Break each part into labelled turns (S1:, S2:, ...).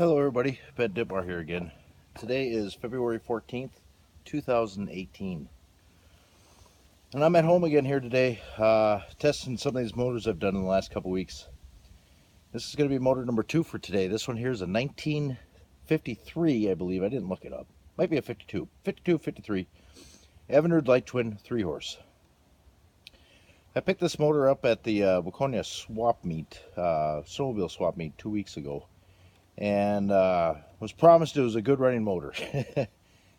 S1: Hello everybody, Ben Dipmar here again. Today is February 14th, 2018. And I'm at home again here today, testing some of these motors I've done in the last couple weeks. This is going to be motor number 2 for today. This one here is a 1953, I believe. I didn't look it up. Might be a 52. 52, 53. Evinrude Lightwin 3-horse. I picked this motor up at the Waconia swap meet, snowmobile swap meet 2 weeks ago. And was promised it was a good running motor.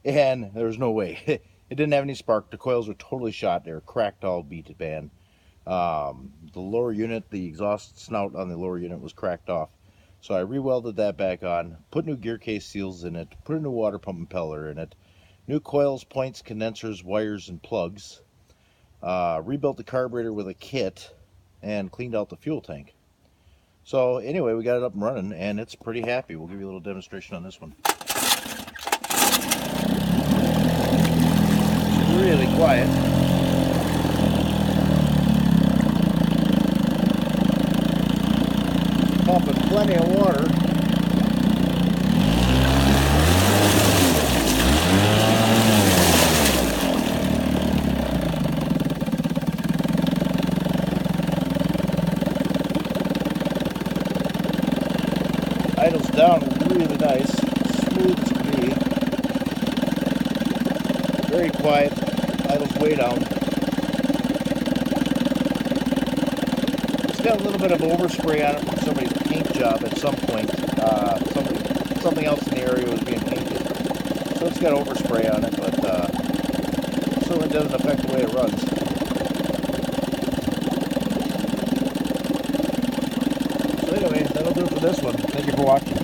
S1: And there was no way. It didn't have any spark. The coils were totally shot. They were cracked all beat to band. The lower unit, the exhaust snout on the lower unit was cracked off. So I re-welded that back on, put new gear case seals in it, put a new water pump impeller in it, new coils, points, condensers, wires, and plugs. Rebuilt the carburetor with a kit and cleaned out the fuel tank. So anyway, we got it up and running, and it's pretty happy. We'll give you a little demonstration on this one. It's really quiet. Pumping plenty of water. Idles down really nice, smooth as can be. Very quiet, idles way down. It's got a little bit of overspray on it from somebody's paint job at some point. Something else in the area was being painted. So it's got overspray on it, but it certainly doesn't affect the way it runs. So anyway, that'll do it for this one. Thank you for watching.